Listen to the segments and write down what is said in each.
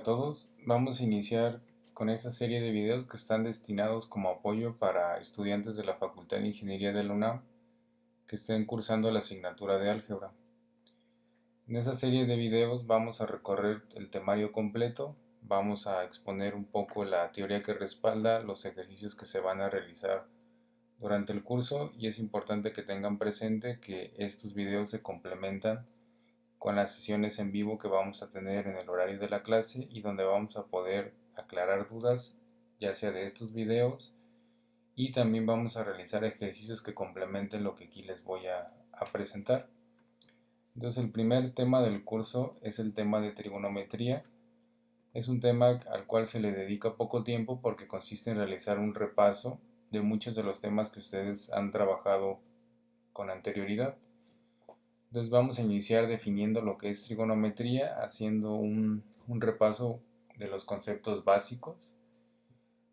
todos, vamos a iniciar con esta serie de videos que están destinados como apoyo para estudiantes de la Facultad de Ingeniería de la UNAM que estén cursando la asignatura de álgebra. En esta serie de videos vamos a recorrer el temario completo, vamos a exponer un poco la teoría que respalda los ejercicios que se van a realizar durante el curso, y es importante que tengan presente que estos videos se complementan con las sesiones en vivo que vamos a tener en el horario de la clase y donde vamos a poder aclarar dudas ya sea de estos videos, y también vamos a realizar ejercicios que complementen lo que aquí les voy a presentar. Entonces el primer tema del curso es el tema de trigonometría. Es un tema al cual se le dedica poco tiempo porque consiste en realizar un repaso de muchos de los temas que ustedes han trabajado con anterioridad. Entonces vamos a iniciar definiendo lo que es trigonometría, haciendo un repaso de los conceptos básicos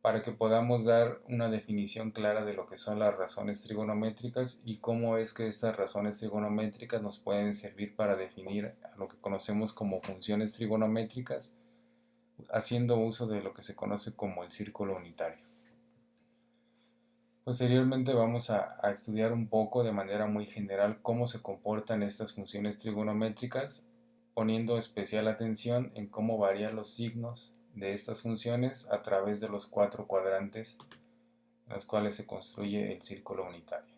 para que podamos dar una definición clara de lo que son las razones trigonométricas y cómo es que estas razones trigonométricas nos pueden servir para definir a lo que conocemos como funciones trigonométricas, haciendo uso de lo que se conoce como el círculo unitario. Posteriormente vamos a estudiar un poco de manera muy general cómo se comportan estas funciones trigonométricas, poniendo especial atención en cómo varían los signos de estas funciones a través de los cuatro cuadrantes en los cuales se construye el círculo unitario.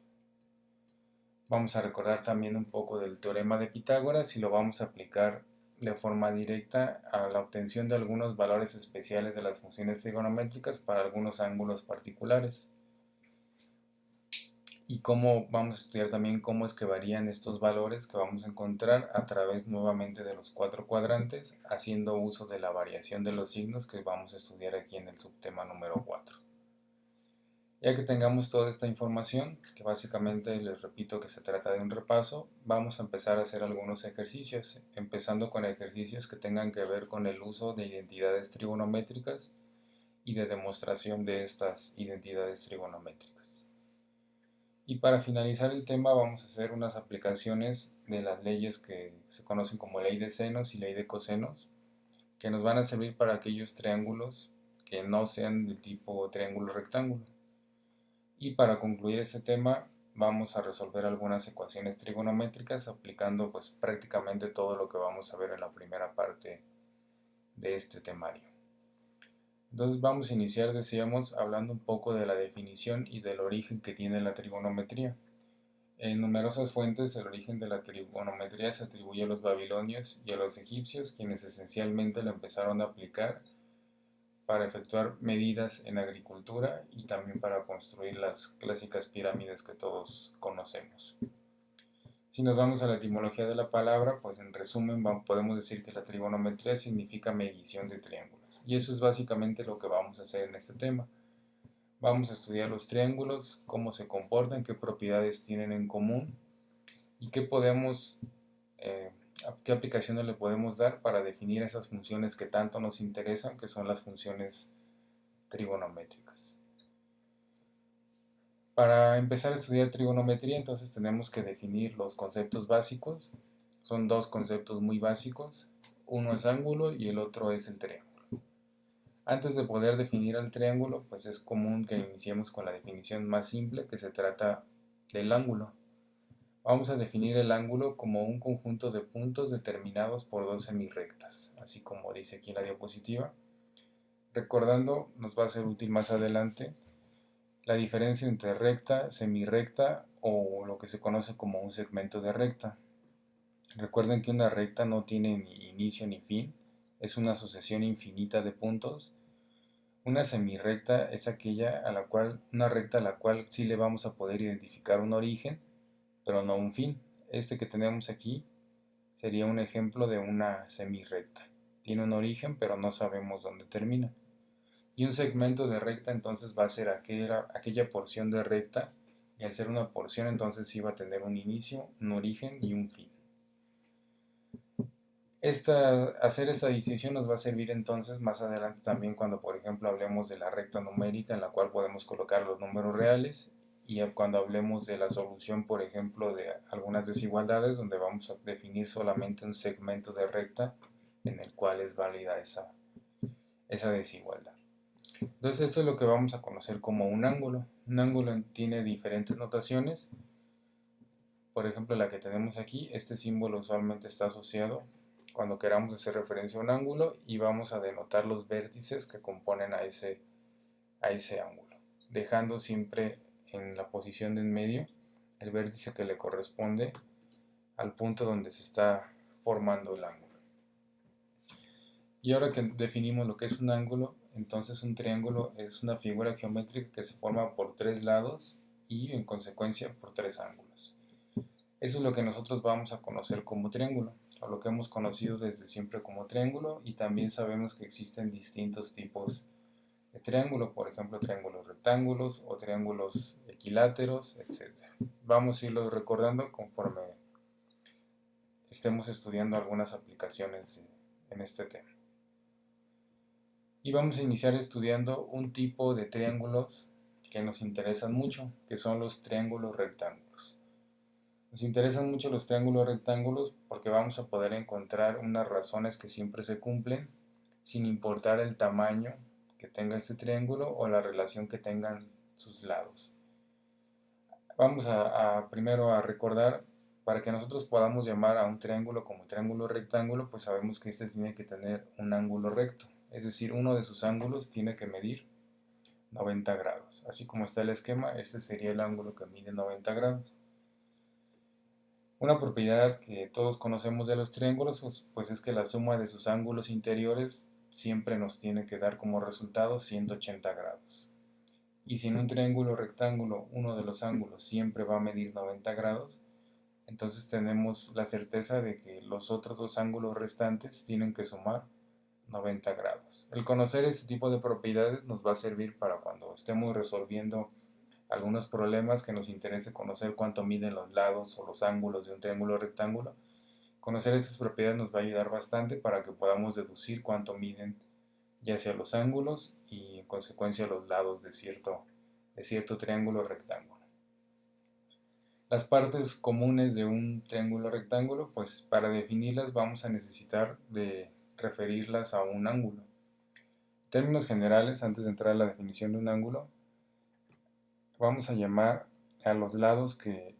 Vamos a recordar también un poco del teorema de Pitágoras y lo vamos a aplicar de forma directa a la obtención de algunos valores especiales de las funciones trigonométricas para algunos ángulos particulares. Y cómo vamos a estudiar también cómo es que varían estos valores que vamos a encontrar a través nuevamente de los cuatro cuadrantes, haciendo uso de la variación de los signos que vamos a estudiar aquí en el subtema número 4. Ya que tengamos toda esta información, que básicamente les repito que se trata de un repaso, vamos a empezar a hacer algunos ejercicios, empezando con ejercicios que tengan que ver con el uso de identidades trigonométricas y de demostración de estas identidades trigonométricas. Y para finalizar el tema vamos a hacer unas aplicaciones de las leyes que se conocen como ley de senos y ley de cosenos, que nos van a servir para aquellos triángulos que no sean del tipo triángulo rectángulo. Y para concluir este tema vamos a resolver algunas ecuaciones trigonométricas aplicando pues prácticamente todo lo que vamos a ver en la primera parte de este temario. Entonces vamos a iniciar, decíamos, hablando un poco de la definición y del origen que tiene la trigonometría. En numerosas fuentes el origen de la trigonometría se atribuye a los babilonios y a los egipcios, quienes esencialmente la empezaron a aplicar para efectuar medidas en agricultura y también para construir las clásicas pirámides que todos conocemos. Si nos vamos a la etimología de la palabra, pues en resumen podemos decir que la trigonometría significa medición de triángulos. Y eso es básicamente lo que vamos a hacer en este tema. Vamos a estudiar los triángulos, cómo se comportan, qué propiedades tienen en común y qué aplicaciones le podemos dar para definir esas funciones que tanto nos interesan, que son las funciones trigonométricas. Para empezar a estudiar trigonometría, entonces tenemos que definir los conceptos básicos. Son dos conceptos muy básicos. Uno es ángulo y el otro es el triángulo. Antes de poder definir el triángulo, pues es común que iniciemos con la definición más simple, que se trata del ángulo. Vamos a definir el ángulo como un conjunto de puntos determinados por dos semirrectas, así como dice aquí en la diapositiva. Recordando, nos va a ser útil más adelante la diferencia entre recta, semirrecta o lo que se conoce como un segmento de recta. Recuerden que una recta no tiene ni inicio ni fin, es una sucesión infinita de puntos. Una semirrecta es una recta a la cual sí le vamos a poder identificar un origen, pero no un fin. Este que tenemos aquí sería un ejemplo de una semirrecta. Tiene un origen, pero no sabemos dónde termina. Y un segmento de recta entonces va a ser aquella porción de recta, y al ser una porción entonces sí va a tener un inicio, un origen y un fin. Hacer esta distinción nos va a servir entonces más adelante también cuando por ejemplo hablemos de la recta numérica en la cual podemos colocar los números reales, y cuando hablemos de la solución por ejemplo de algunas desigualdades donde vamos a definir solamente un segmento de recta en el cual es válida esa desigualdad. Entonces esto es lo que vamos a conocer como un ángulo. Un ángulo tiene diferentes notaciones. Por ejemplo, la que tenemos aquí, este símbolo usualmente está asociado cuando queramos hacer referencia a un ángulo y vamos a denotar los vértices que componen a ese ángulo, dejando siempre en la posición de en medio el vértice que le corresponde al punto donde se está formando el ángulo. Y ahora que definimos lo que es un ángulo, entonces un triángulo es una figura geométrica que se forma por tres lados y en consecuencia por tres ángulos. Eso es lo que nosotros vamos a conocer como triángulo, o lo que hemos conocido desde siempre como triángulo, y también sabemos que existen distintos tipos de triángulo, por ejemplo triángulos rectángulos o triángulos equiláteros, etc. Vamos a irlos recordando conforme estemos estudiando algunas aplicaciones en este tema. Y vamos a iniciar estudiando un tipo de triángulos que nos interesan mucho, que son los triángulos rectángulos. Nos interesan mucho los triángulos rectángulos porque vamos a poder encontrar unas razones que siempre se cumplen, sin importar el tamaño que tenga este triángulo o la relación que tengan sus lados. Vamos primero a recordar, para que nosotros podamos llamar a un triángulo como triángulo rectángulo, pues sabemos que este tiene que tener un ángulo recto, es decir, uno de sus ángulos tiene que medir 90 grados. Así como está el esquema, este sería el ángulo que mide 90 grados. Una propiedad que todos conocemos de los triángulos pues es que la suma de sus ángulos interiores siempre nos tiene que dar como resultado 180 grados. Y si en un triángulo rectángulo uno de los ángulos siempre va a medir 90 grados, entonces tenemos la certeza de que los otros dos ángulos restantes tienen que sumar 90 grados. El conocer este tipo de propiedades nos va a servir para cuando estemos resolviendo algunos problemas que nos interese conocer cuánto miden los lados o los ángulos de un triángulo rectángulo. Conocer estas propiedades nos va a ayudar bastante para que podamos deducir cuánto miden ya sea los ángulos y en consecuencia los lados de cierto triángulo rectángulo. Las partes comunes de un triángulo rectángulo, pues para definirlas vamos a necesitar de referirlas a un ángulo. En términos generales, antes de entrar a la definición de un ángulo, vamos a llamar a los lados que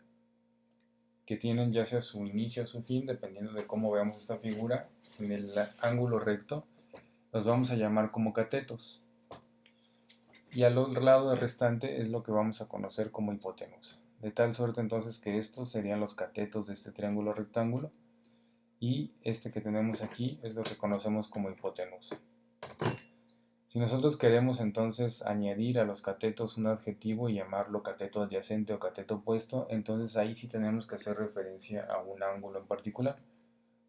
tienen ya sea su inicio o su fin, dependiendo de cómo veamos esta figura, en el ángulo recto, los vamos a llamar como catetos. Y al otro lado restante es lo que vamos a conocer como hipotenusa. De tal suerte entonces que estos serían los catetos de este triángulo rectángulo y este que tenemos aquí es lo que conocemos como hipotenusa. Si nosotros queremos entonces añadir a los catetos un adjetivo y llamarlo cateto adyacente o cateto opuesto, entonces ahí sí tenemos que hacer referencia a un ángulo en particular.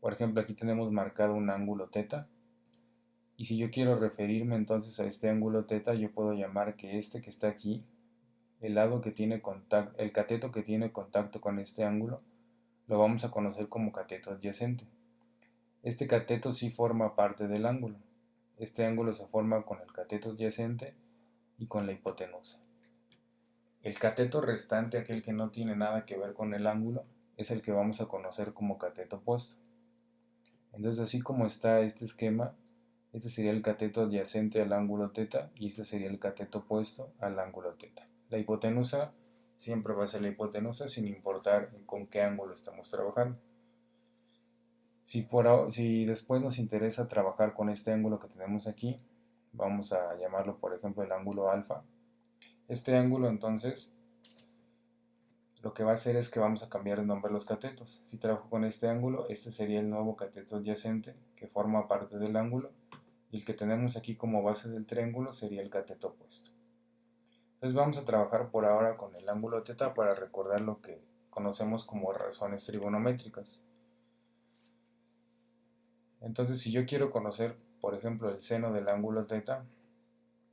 Por ejemplo, aquí tenemos marcado un ángulo θ. Y si yo quiero referirme entonces a este ángulo θ, yo puedo llamar que este que está aquí, el lado que tiene contacto, el cateto que tiene contacto con este ángulo, lo vamos a conocer como cateto adyacente. Este cateto sí forma parte del ángulo. Este ángulo se forma con el cateto adyacente y con la hipotenusa. El cateto restante, aquel que no tiene nada que ver con el ángulo, es el que vamos a conocer como cateto opuesto. Entonces, así como está este esquema, este sería el cateto adyacente al ángulo θ y este sería el cateto opuesto al ángulo θ. La hipotenusa siempre va a ser la hipotenusa sin importar con qué ángulo estamos trabajando. Si después nos interesa trabajar con este ángulo que tenemos aquí, vamos a llamarlo por ejemplo el ángulo alfa. Este ángulo entonces lo que va a hacer es que vamos a cambiar de nombre a los catetos. Si trabajo con este ángulo, este sería el nuevo cateto adyacente que forma parte del ángulo y el que tenemos aquí como base del triángulo sería el cateto opuesto. Entonces vamos a trabajar por ahora con el ángulo θ para recordar lo que conocemos como razones trigonométricas. Entonces si yo quiero conocer, por ejemplo, el seno del ángulo θ,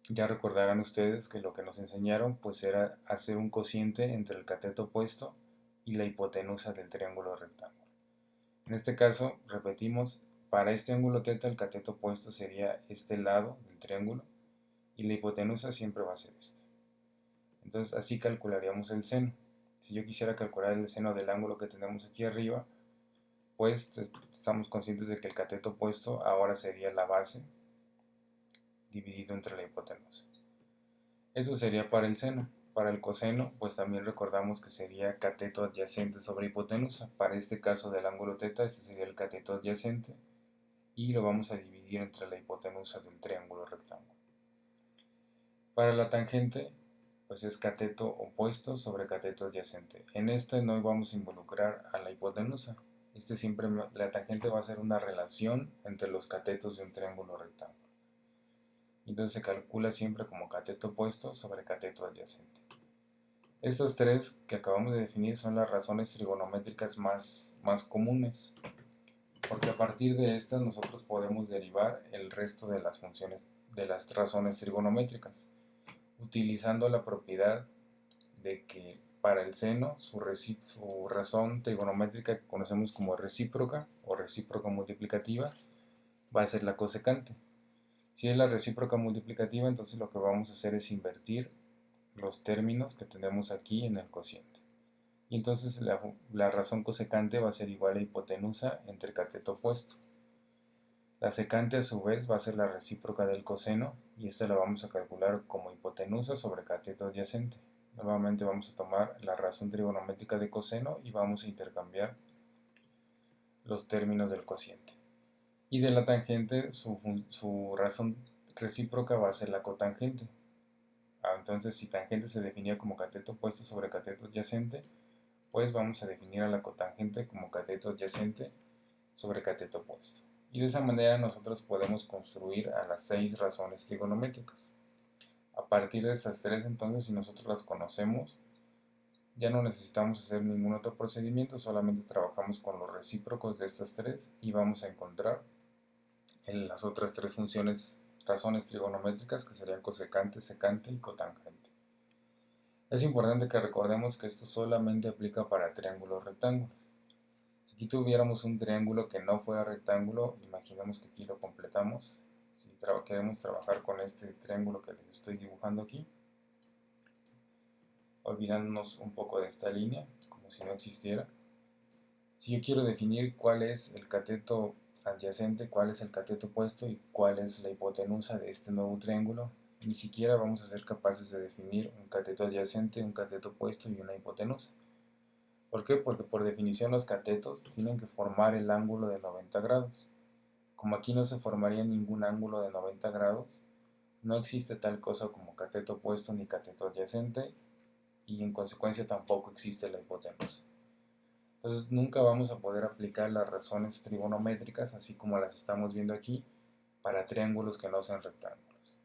ya recordarán ustedes que lo que nos enseñaron pues era hacer un cociente entre el cateto opuesto y la hipotenusa del triángulo rectángulo. En este caso, repetimos, para este ángulo θ el cateto opuesto sería este lado del triángulo y la hipotenusa siempre va a ser este. Entonces así calcularíamos el seno. Si yo quisiera calcular el seno del ángulo que tenemos aquí arriba, pues estamos conscientes de que el cateto opuesto ahora sería la base dividido entre la hipotenusa. Eso sería para el seno. Para el coseno, pues también recordamos que sería cateto adyacente sobre hipotenusa. Para este caso del ángulo θ, este sería el cateto adyacente y lo vamos a dividir entre la hipotenusa del triángulo rectángulo. Para la tangente, pues es cateto opuesto sobre cateto adyacente. En este no vamos a involucrar a la hipotenusa. La tangente va a ser una relación entre los catetos de un triángulo rectángulo. Entonces se calcula siempre como cateto opuesto sobre cateto adyacente. Estas tres que acabamos de definir son las razones trigonométricas más comunes, porque a partir de estas nosotros podemos derivar el resto de las funciones de las razones trigonométricas, utilizando la propiedad de que para el seno su razón trigonométrica que conocemos como recíproca o recíproca multiplicativa va a ser la cosecante. Si es la recíproca multiplicativa, entonces lo que vamos a hacer es invertir los términos que tenemos aquí en el cociente. Y entonces la razón cosecante va a ser igual a hipotenusa entre cateto opuesto. La secante a su vez va a ser la recíproca del coseno y esta la vamos a calcular como hipotenusa sobre cateto adyacente. Nuevamente vamos a tomar la razón trigonométrica de coseno y vamos a intercambiar los términos del cociente. Y de la tangente, su razón recíproca va a ser la cotangente. Entonces, si tangente se definía como cateto opuesto sobre cateto adyacente, pues vamos a definir a la cotangente como cateto adyacente sobre cateto opuesto. Y de esa manera nosotros podemos construir a las 6 razones trigonométricas. A partir de estas 3, entonces, si nosotros las conocemos, ya no necesitamos hacer ningún otro procedimiento, solamente trabajamos con los recíprocos de estas 3 y vamos a encontrar en las otras 3 funciones razones trigonométricas que serían cosecante, secante y cotangente. Es importante que recordemos que esto solamente aplica para triángulos rectángulos. Si aquí tuviéramos un triángulo que no fuera rectángulo, imaginemos que aquí lo completamos. Si queremos trabajar con este triángulo que les estoy dibujando aquí, olvidándonos un poco de esta línea, como si no existiera. Si yo quiero definir cuál es el cateto adyacente, cuál es el cateto opuesto y cuál es la hipotenusa de este nuevo triángulo, ni siquiera vamos a ser capaces de definir un cateto adyacente, un cateto opuesto y una hipotenusa. ¿Por qué? Porque por definición los catetos tienen que formar el ángulo de 90 grados. Como aquí no se formaría ningún ángulo de 90 grados, no existe tal cosa como cateto opuesto ni cateto adyacente y en consecuencia tampoco existe la hipotenusa. Entonces nunca vamos a poder aplicar las razones trigonométricas así como las estamos viendo aquí para triángulos que no sean rectángulos.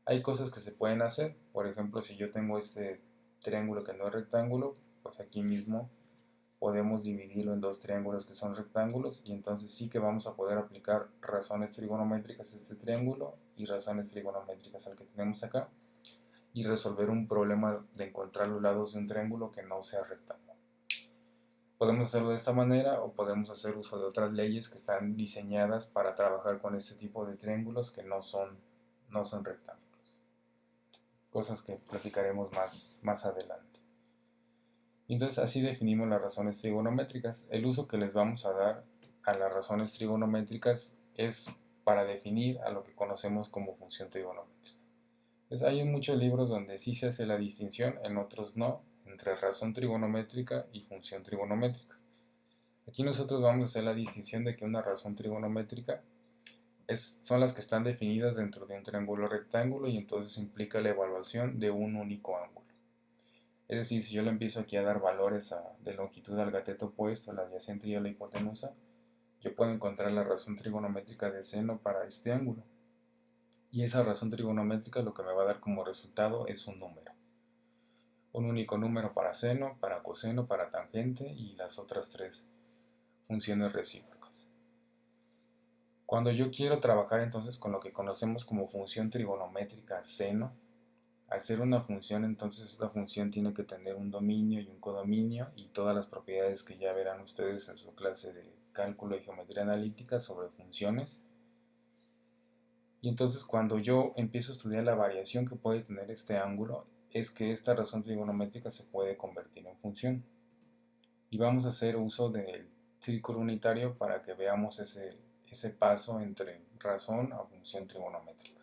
Hay cosas que se pueden hacer, por ejemplo si yo tengo este triángulo que no es rectángulo, pues aquí mismo podemos dividirlo en dos triángulos que son rectángulos y entonces sí que vamos a poder aplicar razones trigonométricas a este triángulo y razones trigonométricas al que tenemos acá y resolver un problema de encontrar los lados de un triángulo que no sea rectángulo. Podemos hacerlo de esta manera o podemos hacer uso de otras leyes que están diseñadas para trabajar con este tipo de triángulos que no son rectángulos. Cosas que platicaremos más adelante. Entonces así definimos las razones trigonométricas. El uso que les vamos a dar a las razones trigonométricas es para definir a lo que conocemos como función trigonométrica. Pues hay muchos libros donde sí se hace la distinción, en otros no, entre razón trigonométrica y función trigonométrica. Aquí nosotros vamos a hacer la distinción de que una razón trigonométrica son las que están definidas dentro de un triángulo rectángulo y entonces implica la evaluación de un único ángulo. Es decir, si yo le empiezo aquí a dar valores de longitud al cateto opuesto, al adyacente y a la hipotenusa, yo puedo encontrar la razón trigonométrica de seno para este ángulo. Y esa razón trigonométrica lo que me va a dar como resultado es un número. Un único número para seno, para coseno, para tangente y las otras 3 funciones recíprocas. Cuando yo quiero trabajar entonces con lo que conocemos como función trigonométrica seno, al ser una función, entonces esta función tiene que tener un dominio y un codominio y todas las propiedades que ya verán ustedes en su clase de cálculo y geometría analítica sobre funciones. Y entonces cuando yo empiezo a estudiar la variación que puede tener este ángulo, es que esta razón trigonométrica se puede convertir en función. Y vamos a hacer uso del círculo unitario para que veamos ese paso entre razón a función trigonométrica.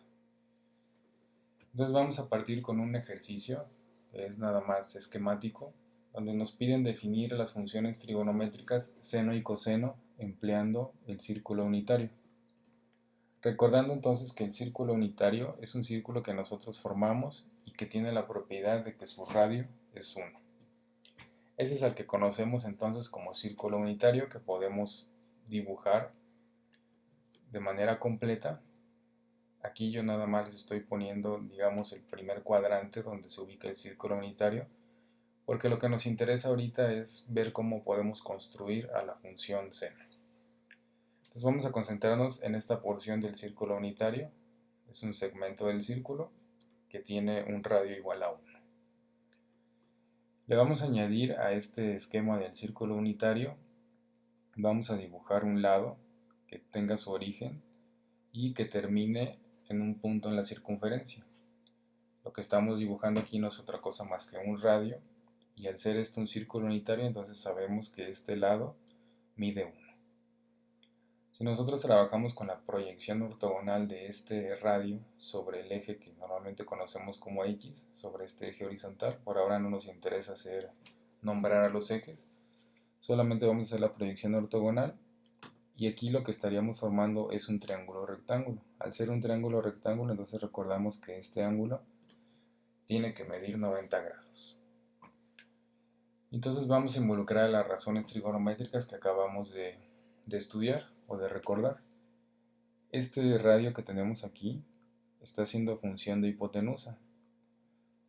Entonces vamos a partir con un ejercicio, que es nada más esquemático, donde nos piden definir las funciones trigonométricas seno y coseno empleando el círculo unitario. Recordando entonces que el círculo unitario es un círculo que nosotros formamos y que tiene la propiedad de que su radio es 1. Ese es el que conocemos entonces como círculo unitario, que podemos dibujar de manera completa. Aquí yo nada más les estoy poniendo, digamos, el primer cuadrante donde se ubica el círculo unitario, porque lo que nos interesa ahorita es ver cómo podemos construir a la función seno. Entonces vamos a concentrarnos en esta porción del círculo unitario. Es un segmento del círculo que tiene un radio igual a 1. Le vamos a añadir a este esquema del círculo unitario, vamos a dibujar un lado que tenga su origen y que termine en un punto en la circunferencia. Lo que estamos dibujando aquí no es otra cosa más que un radio, y al ser esto un círculo unitario, entonces sabemos que este lado mide 1. Si nosotros trabajamos con la proyección ortogonal de este radio sobre el eje que normalmente conocemos como X, sobre este eje horizontal, por ahora no nos interesa nombrar a los ejes, solamente vamos a hacer la proyección ortogonal, y aquí lo que estaríamos formando es un triángulo rectángulo. Al ser un triángulo rectángulo, entonces recordamos que este ángulo tiene que medir 90 grados. Entonces vamos a involucrar las razones trigonométricas que acabamos de estudiar o de recordar. Este radio que tenemos aquí está haciendo función de hipotenusa.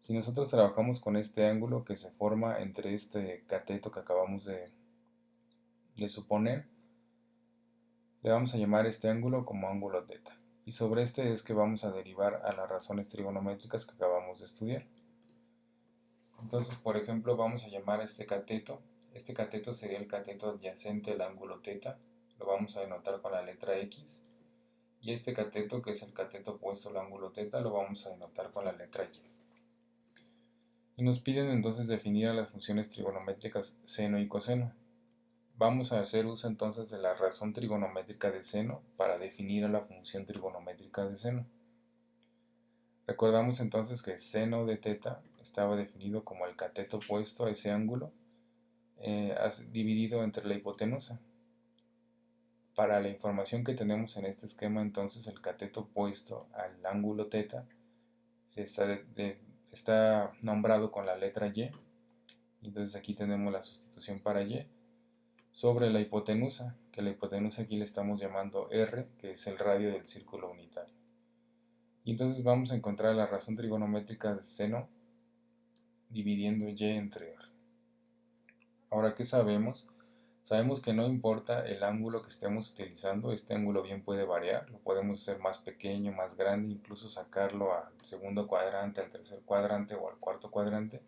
Si nosotros trabajamos con este ángulo que se forma entre este cateto que acabamos de suponer, le vamos a llamar este ángulo como ángulo teta. Y sobre este es que vamos a derivar a las razones trigonométricas que acabamos de estudiar. Entonces, por ejemplo, vamos a llamar a este cateto sería el cateto adyacente al ángulo teta, lo vamos a denotar con la letra X, y este cateto, que es el cateto opuesto al ángulo teta, lo vamos a denotar con la letra Y. Y nos piden entonces definir a las funciones trigonométricas seno y coseno. Vamos a hacer uso entonces de la razón trigonométrica de seno para definir a la función trigonométrica de seno. Recordamos entonces que seno de teta estaba definido como el cateto opuesto a ese ángulo, dividido entre la hipotenusa. Para la información que tenemos en este esquema, entonces el cateto opuesto al ángulo teta está nombrado con la letra Y. Entonces aquí tenemos la sustitución para Y sobre la hipotenusa, que la hipotenusa aquí le estamos llamando R, que es el radio del círculo unitario. Y entonces vamos a encontrar la razón trigonométrica de seno dividiendo Y entre R. Ahora, ¿qué sabemos? Sabemos que no importa el ángulo que estemos utilizando, este ángulo bien puede variar, lo podemos hacer más pequeño, más grande, incluso sacarlo al segundo cuadrante, al tercer cuadrante o al cuarto cuadrante.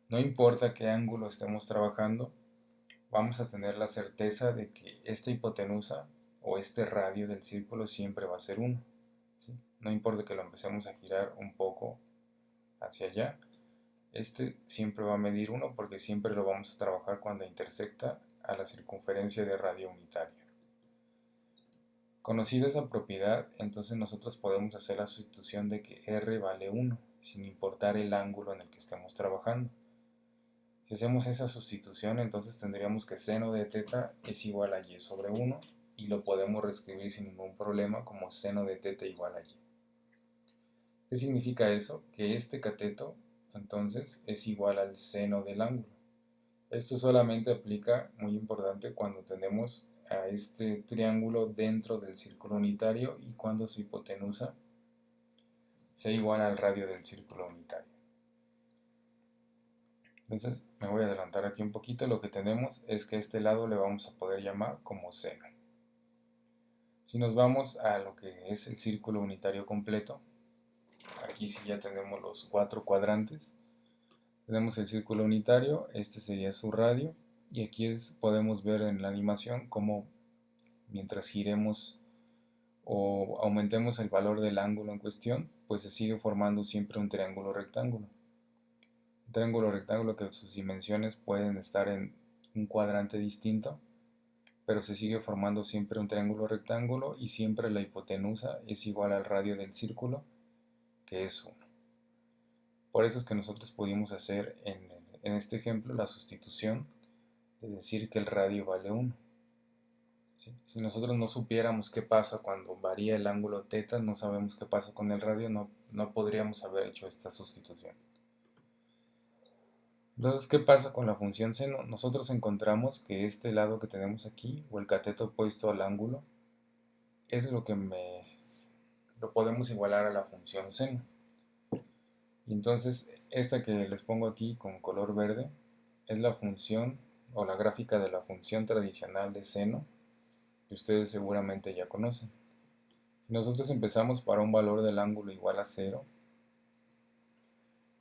No importa qué ángulo estemos trabajando, vamos a tener la certeza de que esta hipotenusa o este radio del círculo siempre va a ser 1. ¿Sí? No importa que lo empecemos a girar un poco hacia allá, este siempre va a medir 1 porque siempre lo vamos a trabajar cuando intersecta a la circunferencia de radio unitario. Conocida esa propiedad, entonces nosotros podemos hacer la sustitución de que R vale 1, sin importar el ángulo en el que estemos trabajando. Si hacemos esa sustitución, entonces tendríamos que seno de teta es igual a Y sobre 1, y lo podemos reescribir sin ningún problema como seno de teta igual a Y. ¿Qué significa eso? Que este cateto entonces es igual al seno del ángulo. Esto solamente aplica, muy importante, cuando tenemos a este triángulo dentro del círculo unitario y cuando su hipotenusa sea igual al radio del círculo unitario. Entonces me voy a adelantar aquí un poquito. Lo que tenemos es que este lado le vamos a poder llamar como seno. Si nos vamos a lo que es el círculo unitario completo, aquí sí ya tenemos los 4 cuadrantes. Tenemos el círculo unitario, este sería su radio, y aquí podemos ver en la animación cómo mientras giremos o aumentemos el valor del ángulo en cuestión, pues se sigue formando siempre un triángulo rectángulo. Un triángulo rectángulo que sus dimensiones pueden estar en un cuadrante distinto, pero se sigue formando siempre un triángulo rectángulo y siempre la hipotenusa es igual al radio del círculo que es 1. Por eso es que nosotros pudimos hacer en este ejemplo la sustitución de decir que el radio vale 1. ¿Sí? Si nosotros no supiéramos qué pasa cuando varía el ángulo θ, no sabemos qué pasa con el radio, no podríamos haber hecho esta sustitución. Entonces, ¿qué pasa con la función seno? Nosotros encontramos que este lado que tenemos aquí, o el cateto opuesto al ángulo, es lo que lo podemos igualar a la función seno. Y entonces, esta que les pongo aquí con color verde, es la función o la gráfica de la función tradicional de seno, que ustedes seguramente ya conocen. Si nosotros empezamos para un valor del ángulo igual a 0,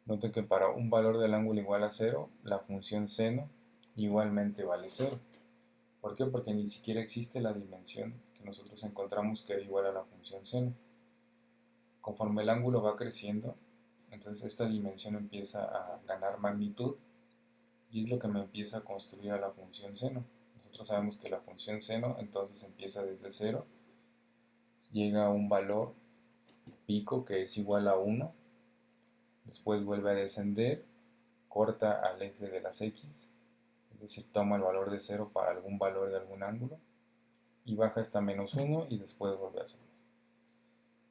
noten que para un valor del ángulo igual a 0, la función seno igualmente vale 0. ¿Por qué? Porque ni siquiera existe la dimensión que nosotros encontramos que era igual a la función seno. Conforme el ángulo va creciendo, entonces esta dimensión empieza a ganar magnitud y es lo que me empieza a construir a la función seno. Nosotros sabemos que la función seno entonces empieza desde 0, llega a un valor pico que es igual a 1, después vuelve a descender, corta al eje de las x, es decir, toma el valor de 0 para algún valor de algún ángulo, y baja hasta menos 1 y después vuelve a subir.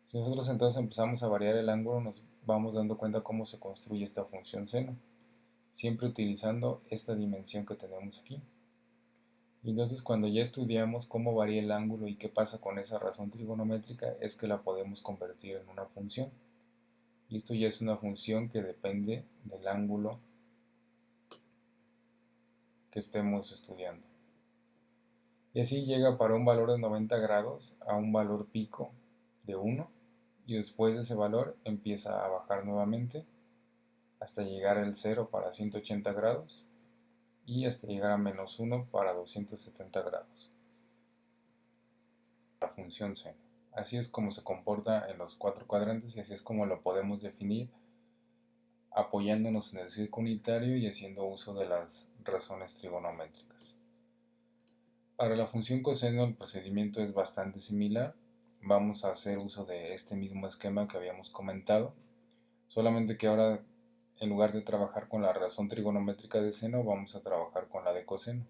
Si nosotros entonces empezamos a variar el ángulo, nos vamos dando cuenta cómo se construye esta función seno, siempre utilizando esta dimensión que tenemos aquí. Y entonces cuando ya estudiamos cómo varía el ángulo y qué pasa con esa razón trigonométrica, es que la podemos convertir en una función. Y esto ya es una función que depende del ángulo que estemos estudiando. Y así llega para un valor de 90 grados a un valor pico de 1, y después de ese valor empieza a bajar nuevamente hasta llegar al 0 para 180 grados y hasta llegar a menos 1 para 270 grados. La función seno. Así es como se comporta en los 4 cuadrantes y así es como lo podemos definir apoyándonos en el círculo unitario y haciendo uso de las razones trigonométricas. Para la función coseno el procedimiento es bastante similar. Vamos a hacer uso de este mismo esquema que habíamos comentado, solamente que ahora en lugar de trabajar con la razón trigonométrica de seno, vamos a trabajar con la de coseno.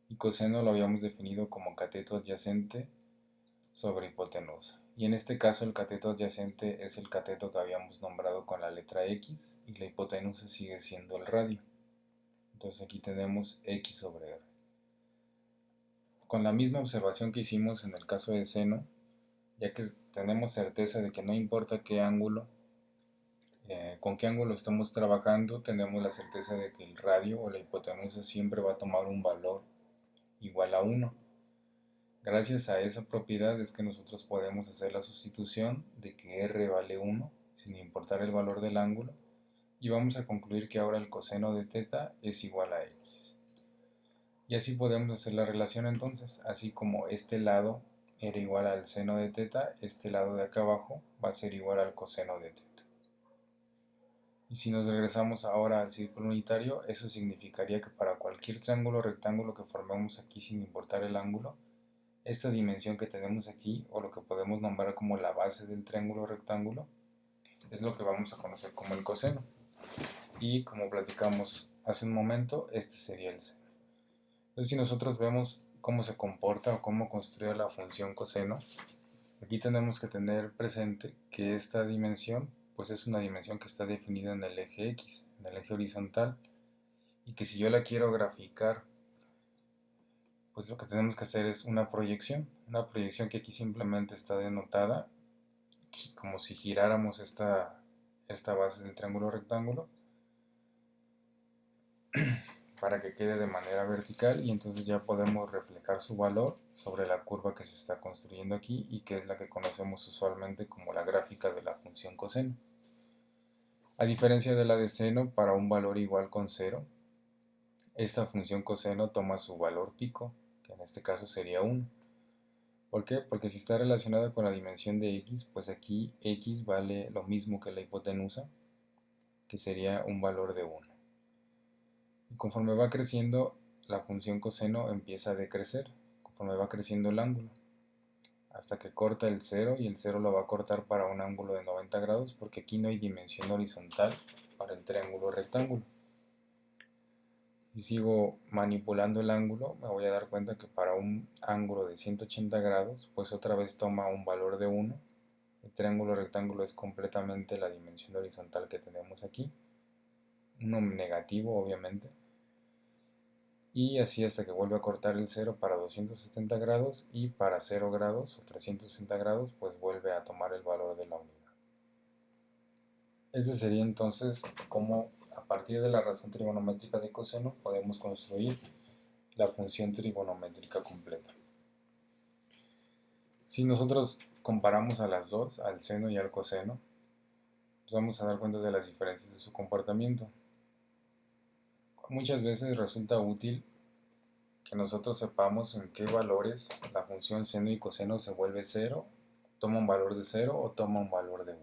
Y coseno lo habíamos definido como cateto adyacente sobre hipotenusa. Y en este caso el cateto adyacente es el cateto que habíamos nombrado con la letra X y la hipotenusa sigue siendo el radio. Entonces aquí tenemos X sobre R. Con la misma observación que hicimos en el caso de seno, ya que tenemos certeza de que no importa qué ángulo, con qué ángulo estamos trabajando, tenemos la certeza de que el radio o la hipotenusa siempre va a tomar un valor igual a 1. Gracias a esa propiedad es que nosotros podemos hacer la sustitución de que R vale 1 sin importar el valor del ángulo, y vamos a concluir que ahora el coseno de θ es igual a X. Y así podemos hacer la relación entonces, así como este lado era igual al seno de θ, este lado de acá abajo va a ser igual al coseno de θ. Y si nos regresamos ahora al círculo unitario, eso significaría que para cualquier triángulo o rectángulo que formemos aquí sin importar el ángulo, esta dimensión que tenemos aquí, o lo que podemos nombrar como la base del triángulo o rectángulo, es lo que vamos a conocer como el coseno. Y como platicamos hace un momento, este sería el seno. Entonces, si nosotros vemos cómo se comporta o cómo construye la función coseno, aquí tenemos que tener presente que esta dimensión pues es una dimensión que está definida en el eje X, en el eje horizontal, y que si yo la quiero graficar, pues lo que tenemos que hacer es una proyección que aquí simplemente está denotada como si giráramos esta base del triángulo rectángulo para que quede de manera vertical, y entonces ya podemos reflejar su valor sobre la curva que se está construyendo aquí y que es la que conocemos usualmente como la gráfica de la función coseno. A diferencia de la de seno, para un valor igual con 0, esta función coseno toma su valor pico, que en este caso sería 1. ¿Por qué? Porque si está relacionada con la dimensión de x, pues aquí x vale lo mismo que la hipotenusa, que sería un valor de 1. Y conforme va creciendo, la función coseno empieza a decrecer, conforme va creciendo el ángulo, hasta que corta el 0 y el 0 lo va a cortar para un ángulo de 90 grados porque aquí no hay dimensión horizontal para el triángulo rectángulo. Si sigo manipulando el ángulo, me voy a dar cuenta que para un ángulo de 180 grados, pues otra vez toma un valor de 1. El triángulo rectángulo es completamente la dimensión horizontal que tenemos aquí. Uno negativo, obviamente. Y así hasta que vuelve a cortar el 0 para 270 grados y para 0 grados o 360 grados, pues vuelve a tomar el valor de la unidad. Este sería entonces cómo a partir de la razón trigonométrica de coseno podemos construir la función trigonométrica completa. Si nosotros comparamos a las dos, al seno y al coseno, nos vamos a dar cuenta de las diferencias de su comportamiento. Muchas veces resulta útil que nosotros sepamos en qué valores la función seno y coseno se vuelve 0, toma un valor de 0 o toma un valor de 1.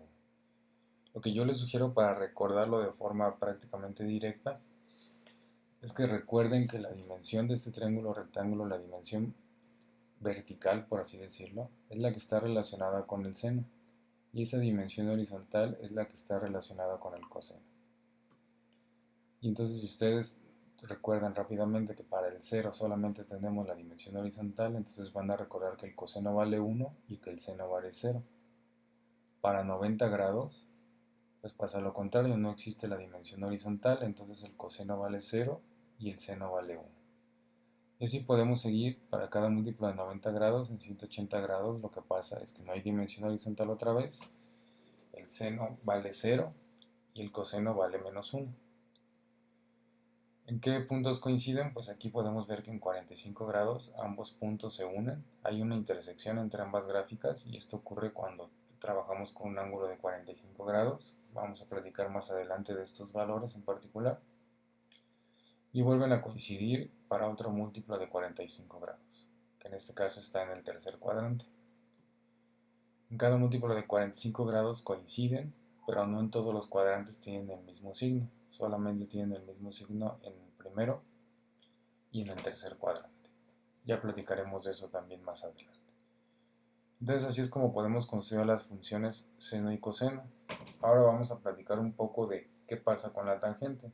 Lo que yo les sugiero para recordarlo de forma prácticamente directa es que recuerden que la dimensión de este triángulo rectángulo, la dimensión vertical, por así decirlo, es la que está relacionada con el seno, y esa dimensión horizontal es la que está relacionada con el coseno. Y entonces si ustedes recuerdan rápidamente que para el 0 solamente tenemos la dimensión horizontal, entonces van a recordar que el coseno vale 1 y que el seno vale 0. Para 90 grados, pues pasa lo contrario, no existe la dimensión horizontal, entonces el coseno vale 0 y el seno vale 1. Y así podemos seguir para cada múltiplo de 90 grados. En 180 grados lo que pasa es que no hay dimensión horizontal otra vez, el seno vale 0 y el coseno vale menos 1. ¿En qué puntos coinciden? Pues aquí podemos ver que en 45 grados ambos puntos se unen, hay una intersección entre ambas gráficas y esto ocurre cuando trabajamos con un ángulo de 45 grados. Vamos a platicar más adelante de estos valores en particular. Y vuelven a coincidir para otro múltiplo de 45 grados, que en este caso está en el tercer cuadrante. En cada múltiplo de 45 grados coinciden, pero no en todos los cuadrantes tienen el mismo signo, solamente tienen el mismo signo en el primero y en el tercer cuadrante. Ya platicaremos de eso también más adelante. Entonces así es como podemos construir las funciones seno y coseno. Ahora vamos a platicar un poco de qué pasa con la tangente.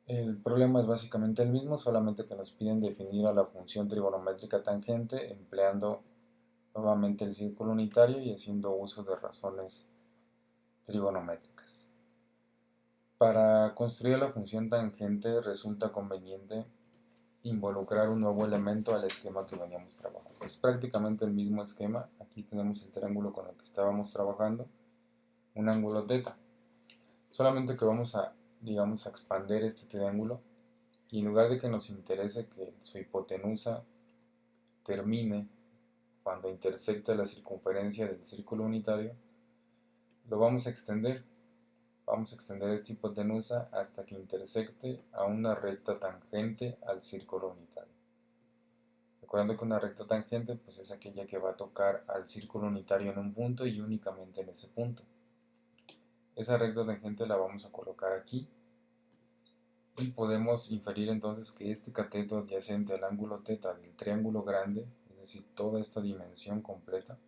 El problema es básicamente el mismo, solamente que nos piden definir a la función trigonométrica tangente empleando nuevamente el círculo unitario y haciendo uso de razones trigonométricas. Para construir la función tangente resulta conveniente involucrar un nuevo elemento al esquema que veníamos trabajando. Es prácticamente el mismo esquema. Aquí tenemos el triángulo con el que estábamos trabajando, un ángulo θ. Solamente que vamos a, digamos, a expander este triángulo y en lugar de que nos interese que su hipotenusa termine cuando intersecta la circunferencia del círculo unitario, lo vamos a extender. Vamos a extender esta hipotenusa hasta que intersecte a una recta tangente al círculo unitario. Recordando que una recta tangente pues es aquella que va a tocar al círculo unitario en un punto y únicamente en ese punto. Esa recta tangente la vamos a colocar aquí y podemos inferir entonces que este cateto adyacente al ángulo θ del triángulo grande, es decir, toda esta dimensión completa,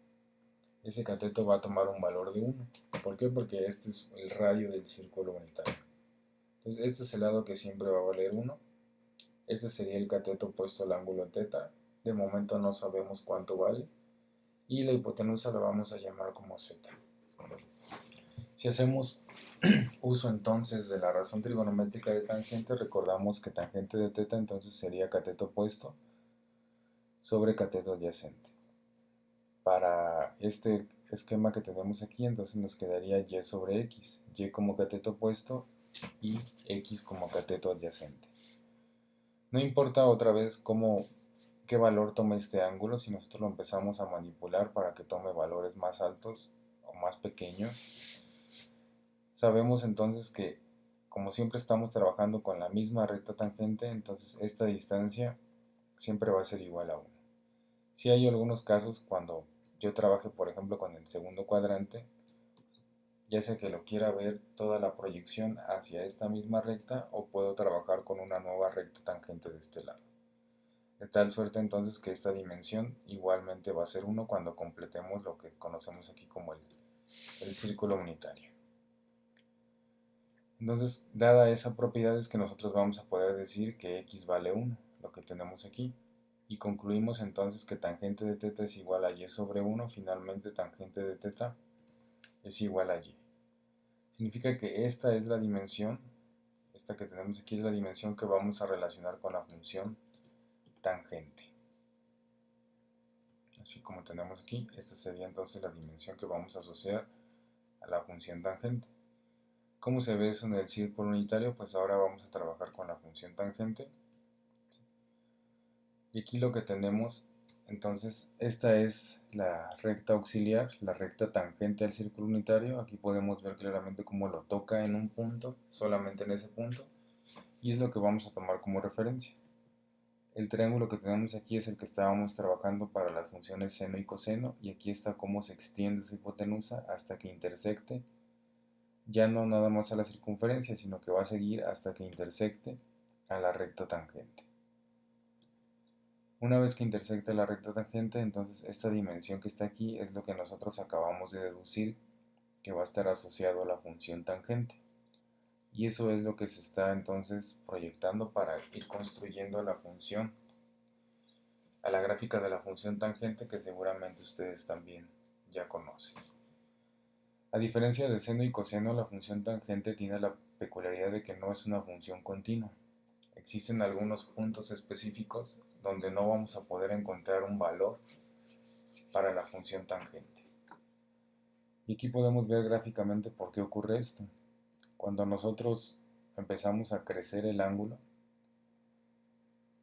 ese cateto va a tomar un valor de 1. ¿Por qué? Porque este es el radio del círculo unitario. Entonces este es el lado que siempre va a valer 1. Este sería el cateto opuesto al ángulo θ. De momento no sabemos cuánto vale. Y la hipotenusa la vamos a llamar como z. Si hacemos uso entonces de la razón trigonométrica de tangente, recordamos que tangente de θ entonces sería cateto opuesto sobre cateto adyacente. Para este esquema que tenemos aquí, entonces nos quedaría y sobre x, y como cateto opuesto y x como cateto adyacente. No importa otra vez qué valor tome este ángulo, si nosotros lo empezamos a manipular para que tome valores más altos o más pequeños, sabemos entonces que como siempre estamos trabajando con la misma recta tangente, entonces esta distancia siempre va a ser igual a 1. Si hay algunos casos cuando yo trabaje por ejemplo con el segundo cuadrante, ya sea que lo quiera ver toda la proyección hacia esta misma recta o puedo trabajar con una nueva recta tangente de este lado. de tal suerte entonces que esta dimensión igualmente va a ser 1 cuando completemos lo que conocemos aquí como el círculo unitario. Entonces, dada esa propiedad es que nosotros vamos a poder decir que x vale 1, lo que tenemos aquí. Y concluimos entonces que tangente de θ es igual a y sobre 1, finalmente tangente de θ es igual a y. Significa que esta es la dimensión, esta que tenemos aquí es la dimensión que vamos a relacionar con la función tangente. Así como tenemos aquí, esta sería entonces la dimensión que vamos a asociar a la función tangente. ¿Cómo se ve eso en el círculo unitario? Pues ahora vamos a trabajar con la función tangente. Y aquí lo que tenemos, entonces, esta es la recta auxiliar, la recta tangente al círculo unitario. Aquí podemos ver claramente cómo lo toca en un punto, solamente en ese punto. Y es lo que vamos a tomar como referencia. El triángulo que tenemos aquí es el que estábamos trabajando para las funciones seno y coseno, y aquí está cómo se extiende su hipotenusa hasta que intersecte, ya no nada más a la circunferencia, sino que va a seguir hasta que intersecte a la recta tangente. Una vez que intersecte la recta tangente, entonces esta dimensión que está aquí es lo que nosotros acabamos de deducir que va a estar asociado a la función tangente. Y eso es lo que se está entonces proyectando para ir construyendo la función, a la gráfica de la función tangente que seguramente ustedes también ya conocen. A diferencia del seno y coseno, la función tangente tiene la peculiaridad de que no es una función continua. Existen algunos puntos específicos donde no vamos a poder encontrar un valor para la función tangente. Y aquí podemos ver gráficamente por qué ocurre esto. Cuando nosotros empezamos a crecer el ángulo,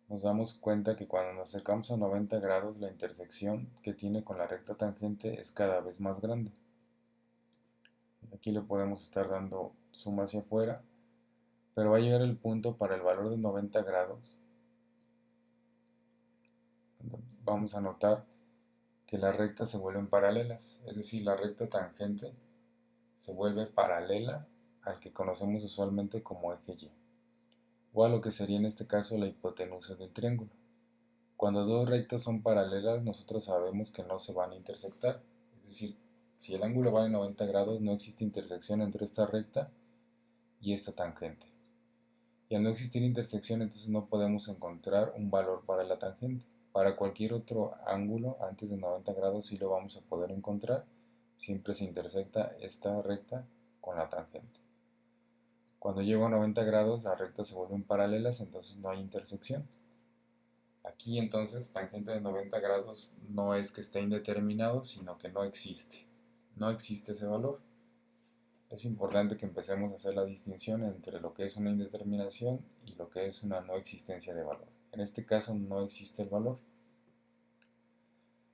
nos damos cuenta que cuando nos acercamos a 90 grados, la intersección que tiene con la recta tangente es cada vez más grande. Aquí le podemos estar dando zoom hacia afuera, pero va a llegar el punto para el valor de 90 grados. Vamos a notar que las rectas se vuelven paralelas, es decir, la recta tangente se vuelve paralela al que conocemos usualmente como eje Y, o a lo que sería en este caso la hipotenusa del triángulo. Cuando dos rectas son paralelas, nosotros sabemos que no se van a intersectar, es decir, si el ángulo vale 90 grados, no existe intersección entre esta recta y esta tangente. Y al no existir intersección, entonces no podemos encontrar un valor para la tangente. Para cualquier otro ángulo antes de 90 grados sí lo vamos a poder encontrar. Siempre se intersecta esta recta con la tangente. Cuando llego a 90 grados, las rectas se vuelven paralelas, entonces no hay intersección. Aquí entonces tangente de 90 grados no es que esté indeterminado, sino que no existe. No existe ese valor. Es importante que empecemos a hacer la distinción entre lo que es una indeterminación y lo que es una no existencia de valor. En este caso no existe el valor.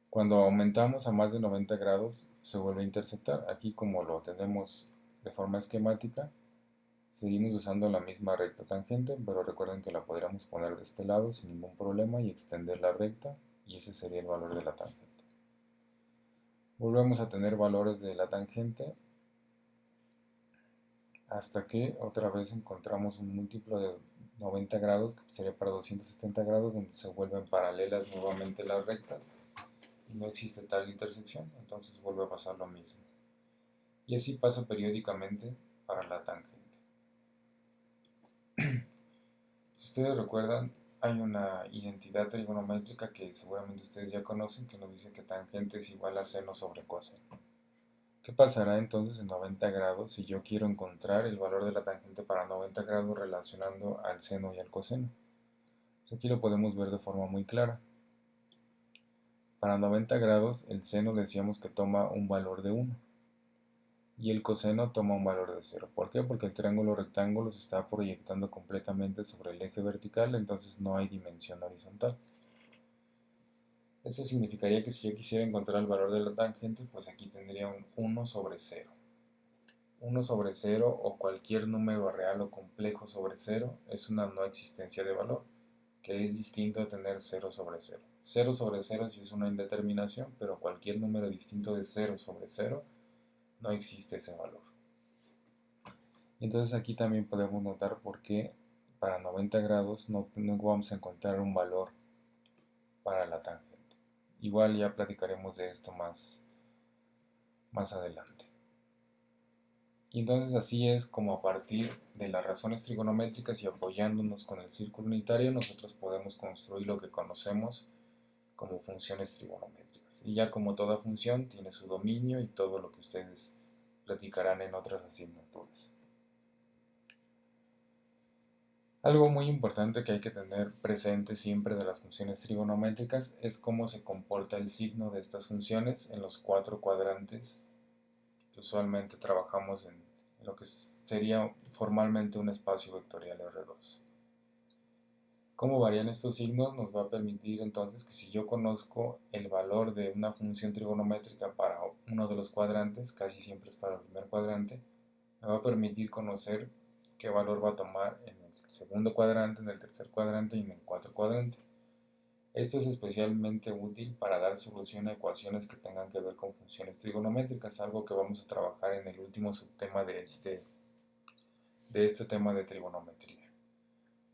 Cuando aumentamos a más de 90 grados se vuelve a intersectar. Aquí como lo tenemos de forma esquemática, seguimos usando la misma recta tangente, pero recuerden que la podríamos poner de este lado sin ningún problema y extender la recta, y ese sería el valor de la tangente. Volvemos a tener valores de la tangente hasta que otra vez encontramos un múltiplo de 90 grados, que sería para 270 grados, donde se vuelven paralelas nuevamente las rectas y no existe tal intersección, entonces vuelve a pasar lo mismo. Y así pasa periódicamente para la tangente. Si ustedes recuerdan, hay una identidad trigonométrica que seguramente ustedes ya conocen, que nos dice que tangente es igual a seno sobre coseno. ¿Qué pasará entonces en 90 grados si yo quiero encontrar el valor de la tangente para 90 grados relacionando al seno y al coseno? Pues aquí lo podemos ver de forma muy clara. Para 90 grados el seno decíamos que toma un valor de 1 y el coseno toma un valor de 0. ¿Por qué? Porque el triángulo rectángulo se está proyectando completamente sobre el eje vertical, entonces no hay dimensión horizontal. Eso significaría que si yo quisiera encontrar el valor de la tangente, pues aquí tendría un 1 sobre 0. 1 sobre 0 o cualquier número real o complejo sobre 0 es una no existencia de valor, que es distinto a tener 0 sobre 0. 0 sobre 0 sí es una indeterminación, pero cualquier número distinto de 0 sobre 0 no existe ese valor. Entonces aquí también podemos notar por qué para 90 grados no vamos a encontrar un valor para la tangente. Igual ya platicaremos de esto más adelante. Y entonces así es como a partir de las razones trigonométricas y apoyándonos con el círculo unitario nosotros podemos construir lo que conocemos como funciones trigonométricas. Y ya como toda función tiene su dominio y todo lo que ustedes platicarán en otras asignaturas. Algo muy importante que hay que tener presente siempre de las funciones trigonométricas es cómo se comporta el signo de estas funciones en los cuatro cuadrantes que usualmente trabajamos en lo que sería formalmente un espacio vectorial R2. Cómo varían estos signos nos va a permitir entonces que si yo conozco el valor de una función trigonométrica para uno de los cuadrantes, casi siempre es para el primer cuadrante, me va a permitir conocer qué valor va a tomar en el segundo cuadrante, en el tercer cuadrante y en el cuarto cuadrante. Esto es especialmente útil para dar solución a ecuaciones que tengan que ver con funciones trigonométricas, algo que vamos a trabajar en el último subtema de este tema de trigonometría.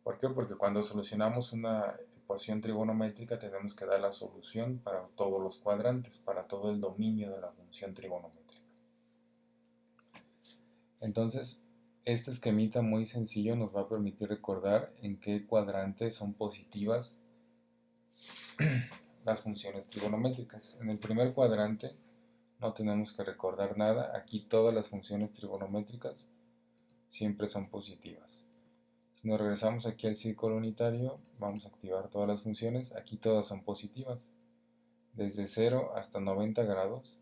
¿Por qué? Porque cuando solucionamos una ecuación trigonométrica tenemos que dar la solución para todos los cuadrantes, para todo el dominio de la función trigonométrica. Entonces, este esquemita muy sencillo nos va a permitir recordar en qué cuadrante son positivas las funciones trigonométricas. En el primer cuadrante no tenemos que recordar nada, aquí todas las funciones trigonométricas siempre son positivas. Si nos regresamos aquí al círculo unitario, vamos a activar todas las funciones, aquí todas son positivas. Desde 0 hasta 90 grados,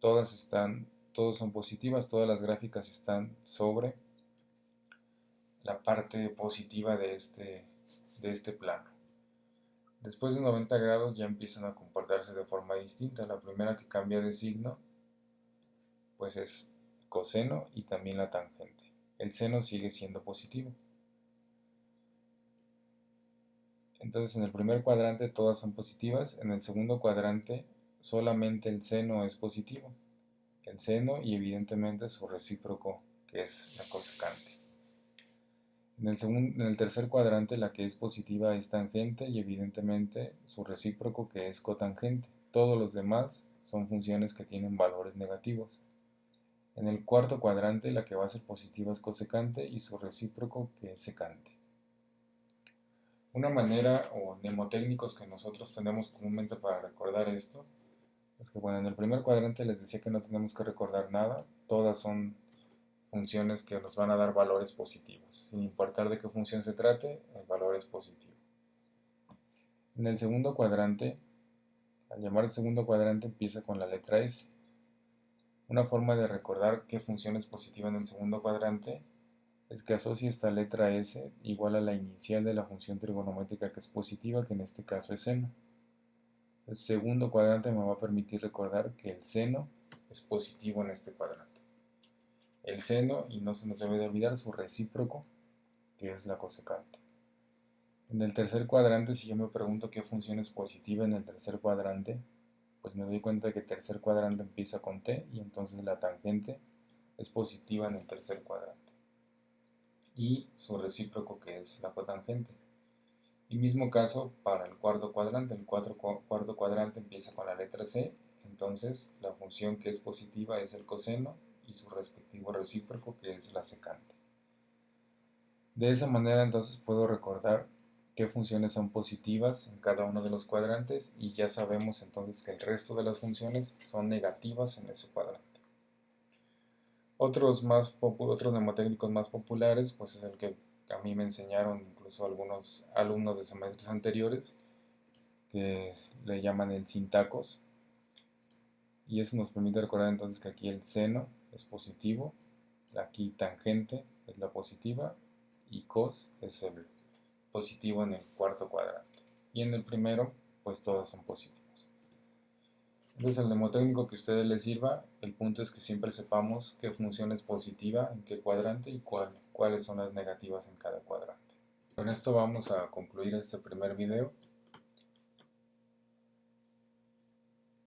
todas son positivas, todas las gráficas están sobre la parte positiva de este plano. Después de 90 grados ya empiezan a comportarse de forma distinta. La primera que cambia de signo pues es coseno y también la tangente. El seno sigue siendo positivo. Entonces en el primer cuadrante todas son positivas, en el segundo cuadrante solamente el seno es positivo. El seno y evidentemente su recíproco, que es la cosecante. En el tercer cuadrante la que es positiva es tangente y evidentemente su recíproco, que es cotangente. Todos los demás son funciones que tienen valores negativos. En el cuarto cuadrante la que va a ser positiva es cosecante y su recíproco, que es secante. Una manera o mnemotécnicos que nosotros tenemos comúnmente para recordar esto es que, bueno, en el primer cuadrante les decía que no tenemos que recordar nada, todas son funciones que nos van a dar valores positivos. Sin importar de qué función se trate, el valor es positivo. En el segundo cuadrante, al llamar el segundo cuadrante empieza con la letra S. Una forma de recordar qué función es positiva en el segundo cuadrante es que asocie esta letra S igual a la inicial de la función trigonométrica que es positiva, que en este caso es seno. El segundo cuadrante me va a permitir recordar que el seno es positivo en este cuadrante. El seno, y no se nos debe de olvidar su recíproco, que es la cosecante. En el tercer cuadrante, si yo me pregunto qué función es positiva en el tercer cuadrante, pues me doy cuenta que el tercer cuadrante empieza con t y entonces la tangente es positiva en el tercer cuadrante. Y su recíproco, que es la cotangente. Y mismo caso para el cuarto cuadrante. El cuarto cuadrante empieza con la letra C, entonces la función que es positiva es el coseno y su respectivo recíproco, que es la secante. De esa manera entonces puedo recordar qué funciones son positivas en cada uno de los cuadrantes y ya sabemos entonces que el resto de las funciones son negativas en ese cuadrante. Otros mnemotécnicos más populares pues es el que a mí me enseñaron incluso algunos alumnos de semestres anteriores, que le llaman el sintacos, y eso nos permite recordar entonces que aquí el seno es positivo, aquí tangente es la positiva y cos es el positivo en el cuarto cuadrante, y en el primero pues todas son positivas. Entonces el mnemotécnico que a ustedes les sirva, el punto es que siempre sepamos qué función es positiva en qué cuadrante y cuáles son las negativas en cada cuadrante. Con esto vamos a concluir este primer video.